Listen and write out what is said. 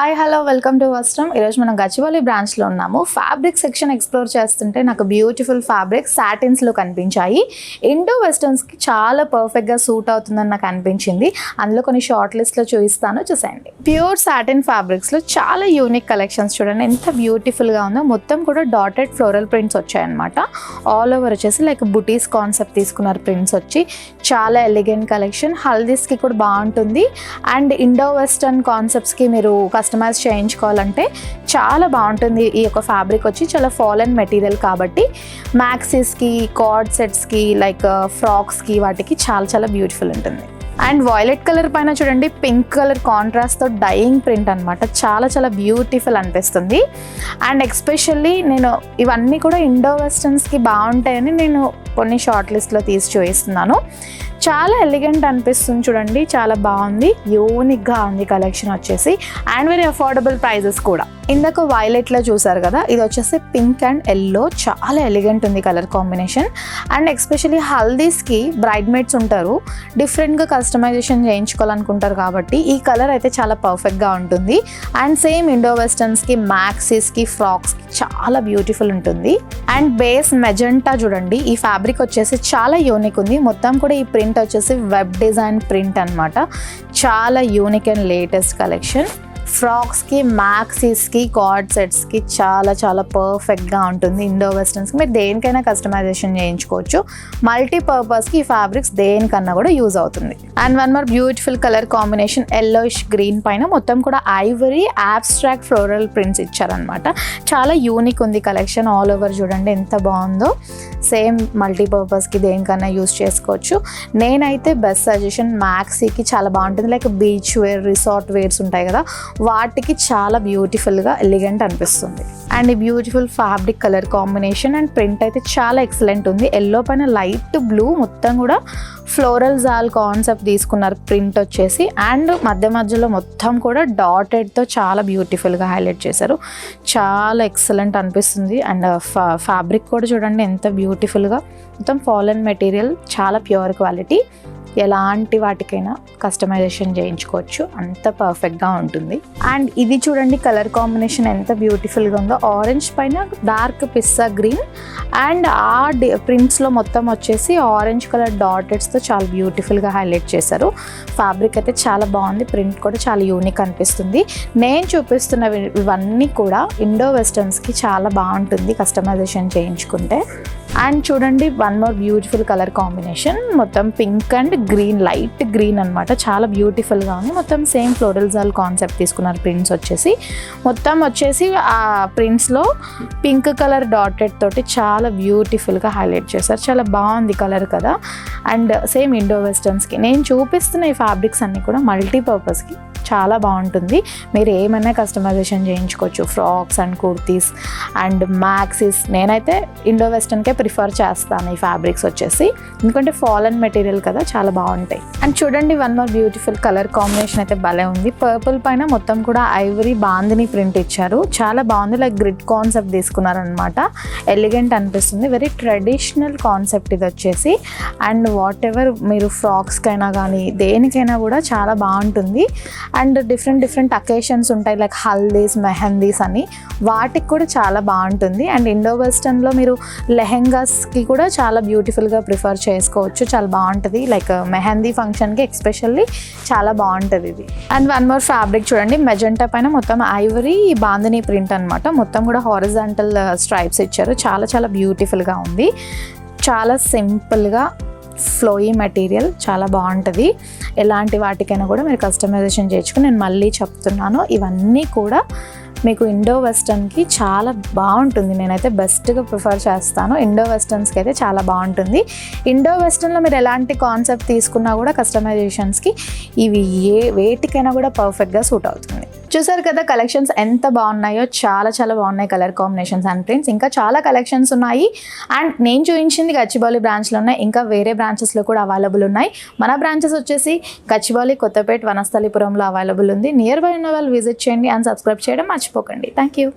Hi hello welcome to వస్త్రం. ఈరోజు మనం గచ్చిబౌలి బ్రాంచ్లో ఉన్నాము. ఫ్యాబ్రిక్ సెక్షన్ ఎక్స్ప్లోర్ చేస్తుంటే నాకు బ్యూటిఫుల్ ఫ్యాబ్రిక్ సాటిన్స్లో కనిపించాయి. ఇండో వెస్టర్న్స్కి చాలా పర్ఫెక్ట్గా సూట్ అవుతుందని నాకు అనిపించింది. అందులో కొన్ని షార్ట్ లిస్ట్లో చూపిస్తాను, చూసేయండి. ప్యూర్ సాటిన్ ఫ్యాబ్రిక్స్లో చాలా యూనిక్ కలెక్షన్స్ చూడండి ఎంత బ్యూటిఫుల్గా ఉందో. మొత్తం కూడా డాటెడ్ ఫ్లోరల్ ప్రింట్స్ వచ్చాయన్నమాట. ఆల్ ఓవర్ వచ్చేసి లైక్ బుటీస్ కాన్సెప్ట్ తీసుకున్నారు. ప్రింట్స్ వచ్చి చాలా ఎలిగెంట్ కలెక్షన్. హల్దీస్కి కూడా బాగుంటుంది. అండ్ ఇండో వెస్టర్న్ కాన్సెప్ట్స్కి మీరు కస్టమైజ్ చేయించుకోవాలంటే చాలా బాగుంటుంది. ఈ యొక్క ఫ్యాబ్రిక్ వచ్చి చాలా ఫాలెన్ మెటీరియల్ కాబట్టి మ్యాక్సీస్కి, కార్డ్ సెట్స్కి, లైక్ ఫ్రాక్స్కి వాటికి చాలా చాలా బ్యూటిఫుల్ ఉంటుంది. అండ్ వైలెట్ కలర్ పైన చూడండి పింక్ కలర్ కాంట్రాస్ట్తో డైయింగ్ ప్రింట్ అనమాట. చాలా చాలా బ్యూటిఫుల్ అనిపిస్తుంది. అండ్ ఎక్స్పెషల్లీ నేను ఇవన్నీ కూడా ఇండో వెస్టర్న్స్కి బాగుంటాయని నేను కొన్ని షార్ట్ లిస్ట్లో తీసి చూపిస్తున్నాను. చాలా ఎలిగెంట్ అనిపిస్తుంది చూడండి, చాలా బాగుంది, యూనిక్గా ఉంది కలెక్షన్ వచ్చేసి. అండ్ వెరీ అఫోర్డబుల్ ప్రైజెస్ కూడా. ఇందాక వైలెట్లో చూసారు కదా, ఇది వచ్చేసి పింక్ అండ్ ఎల్లో, చాలా ఎలిగెంట్ ఉంది కలర్ కాంబినేషన్. అండ్ ఎస్పెషల్లీ హల్దీస్కి బ్రైడ్ మేడ్స్ ఉంటారు, డిఫరెంట్గా కస్టమైజేషన్ చేయించుకోవాలనుకుంటారు కాబట్టి ఈ కలర్ అయితే చాలా పర్ఫెక్ట్గా ఉంటుంది. అండ్ సేమ్ ఇండో వెస్టర్న్స్కి, మ్యాక్సీస్కి, ఫ్రాక్స్కి చాలా బ్యూటిఫుల్ ఉంటుంది. అండ్ బేస్ మెజెంటా చూడండి, ఈ ఫ్యాబ్రిక్ వచ్చేసి చాలా యూనిక్ ఉంది. మొత్తం కూడా ఈ ప్రింట్ వచ్చేసి వెబ్ డిజైన్ ప్రింట్ అనమాట. చాలా యూనిక్ అండ్ లేటెస్ట్ కలెక్షన్. ఫ్రాక్స్కి, మ్యాక్సీస్కి, కార్డ్ సెట్స్కి చాలా చాలా పర్ఫెక్ట్గా ఉంటుంది. ఇండో వెస్టర్న్స్కి మీరు దేనికైనా కస్టమైజేషన్ చేయించుకోవచ్చు. మల్టీపర్పస్కి ఈ ఫ్యాబ్రిక్స్ దేనికన్నా కూడా యూజ్ అవుతుంది. And one more beautiful colour combination, yellowish green పైన మొత్తం కూడా ఐవరీ అబ్స్ట్రాక్ట్ ఫ్లోరల్ ప్రింట్స్ ఇచ్చారనమాట. చాలా యూనిక్ ఉంది కలెక్షన్. ఆల్ ఓవర్ చూడండి ఎంత బాగుందో. సేమ్ మల్టీపర్పస్కి దేనికన్నా యూజ్ చేసుకోవచ్చు. నేనైతే బెస్ట్ సజెషన్ మ్యాక్సీకి చాలా బాగుంటుంది. Like beach wear, resort wears ఉంటాయి కదా, వాటికి చాలా బ్యూటిఫుల్గా ఎలిగెంట్ అనిపిస్తుంది. అండ్ ఈ beautiful fabric colour combination and print అయితే చాలా ఎక్సలెంట్ ఉంది. ఎల్లో పైన లైట్ బ్లూ, మొత్తం కూడా ఫ్లోరల్ జాల్ కాన్సెప్ట్ తీసుకున్నారు ప్రింట్ వచ్చేసి. అండ్ మధ్యలో మొత్తం కూడా డాటెడ్తో చాలా బ్యూటిఫుల్గా హైలైట్ చేశారు. చాలా ఎక్సలెంట్ అనిపిస్తుంది. అండ్ ఫ్యాబ్రిక్ కూడా చూడండి ఎంత బ్యూటిఫుల్గా, మొత్తం ఫాలెన్ మెటీరియల్, చాలా ప్యూర్ క్వాలిటీ. ఎలాంటి వాటికైనా కస్టమైజేషన్ చేయించుకోవచ్చు, అంత పర్ఫెక్ట్గా ఉంటుంది. అండ్ ఇది చూడండి కలర్ కాంబినేషన్ ఎంత బ్యూటిఫుల్గా ఉందో. ఆరెంజ్ పైన డార్క్ పిస్తా గ్రీన్ అండ్ ఆ ప్రింట్స్లో మొత్తం వచ్చేసి ఆరెంజ్ కలర్ డాటెడ్స్తో చాలా బ్యూటిఫుల్గా హైలైట్ చేశారు. ఫ్యాబ్రిక్ అయితే చాలా బాగుంది. ప్రింట్ కూడా చాలా యూనిక్ అనిపిస్తుంది. నేను చూపిస్తున్న ఇవన్నీ కూడా ఇండో వెస్టర్న్స్కి చాలా బాగుంటుంది కస్టమైజేషన్ చేయించుకుంటే. అండ్ చూడండి one more beautiful colour combination, మొత్తం pink and green, light green అనమాట. చాలా బ్యూటిఫుల్గా ఉంది. మొత్తం సేమ్ ఫ్లోరల్ జాల్ కాన్సెప్ట్ తీసుకున్నారు ప్రింట్స్ వచ్చేసి. మొత్తం వచ్చేసి ఆ ప్రింట్స్లో పింక్ కలర్ డాటెడ్ తోటి చాలా బ్యూటిఫుల్గా హైలైట్ చేశారు. చాలా బాగుంది కలర్ కదా. అండ్ సేమ్ ఇండో వెస్టర్న్స్కి నేను చూపిస్తున్న ఈ ఫ్యాబ్రిక్స్ అన్నీ కూడా మల్టీపర్పస్కి చాలా బాగుంటుంది. మీరు ఏమైనా కస్టమైజేషన్ చేయించుకోవచ్చు. Frocks and kurtis and maxis. నేనైతే ఇండో వెస్టర్న్కే ప్రిఫర్ చేస్తాను ఈ ఫ్యాబ్రిక్స్ వచ్చేసి, ఎందుకంటే ఫాలెన్ మెటీరియల్ కదా, చాలా బాగుంటాయి. అండ్ చూడండి one more beautiful colour combination అయితే భలే ఉంది. పర్పుల్ పైన మొత్తం కూడా ఐవరీ బాందిని ప్రింట్ ఇచ్చారు. చాలా బాగుంది. లైక్ గ్రిడ్ కాన్సెప్ట్ తీసుకున్నారనమాట. ఎలిగెంట్ అనిపిస్తుంది. వెరీ ట్రెడిషనల్ కాన్సెప్ట్ ఇది వచ్చేసి. అండ్ వాట్ ఎవర్ మీరు ఫ్రాక్స్కైనా కానీ దేనికైనా కూడా చాలా బాగుంటుంది. అండ్ డిఫరెంట్ అకేషన్స్ ఉంటాయి, లైక్ హల్దీస్, మెహందీస్ అని, వాటికి కూడా చాలా బాగుంటుంది. అండ్ ఇండో వెస్టర్న్లో మీరు లెహెంగాస్కి కూడా చాలా బ్యూటిఫుల్గా ప్రిఫర్ చేసుకోవచ్చు. చాలా బాగుంటుంది. లైక్ మెహందీ ఫంక్షన్కి ఎస్పెషల్లీ చాలా బాగుంటుంది ఇది. అండ్ వన్ మోర్ ఫ్యాబ్రిక్ చూడండి, మెజెంటా పైన మొత్తం ఐవరీ బాందిని ప్రింట్ అనమాట. మొత్తం కూడా హారిజాంటల్ స్ట్రైప్స్ ఇచ్చారు. చాలా చాలా బ్యూటిఫుల్గా ఉంది. చాలా సింపుల్గా ఫ్లోయీ మెటీరియల్, చాలా బాగుంటుంది. ఎలాంటి వాటికైనా కూడా మీరు కస్టమైజేషన్ చేయించుకుని, నేను మళ్ళీ చెప్తున్నాను, ఇవన్నీ కూడా మీకు ఇండో వెస్టర్న్కి చాలా బాగుంటుంది. నేనైతే బెస్ట్గా ప్రిఫర్ చేస్తాను. ఇండో వెస్టర్న్స్కి అయితే చాలా బాగుంటుంది. ఇండో వెస్టర్న్లో మీరు ఎలాంటి కాన్సెప్ట్ తీసుకున్నా కూడా కస్టమైజేషన్స్కి ఇవి వేటికైనా కూడా పర్ఫెక్ట్గా సూట్ అవుతుంది. చూసారు కదా కలెక్షన్స్ ఎంత బాగున్నాయో, చాలా చాలా బాగున్నాయి కలర్ కాంబినేషన్స్ అండ్ ప్రింట్స్. ఇంకా చాలా కలెక్షన్స్ ఉన్నాయి. అండ్ నేను చూపించింది గచ్చిబౌలి బ్రాంచ్లో ఉన్నాయి, ఇంకా వేరే బ్రాంచెస్లో కూడా అవైలబుల్ ఉన్నాయి. మన బ్రాంచెస్ వచ్చేసి గచ్చిబౌలి, కొత్తపేట, వనస్థలిపురంలో అవైలబుల్ ఉంది. నియర్ బై ఉన్న వాళ్ళు విజిట్ చేయండి అండ్ సబ్స్క్రైబ్ చేయడం మర్చిపోకండి. Thank you.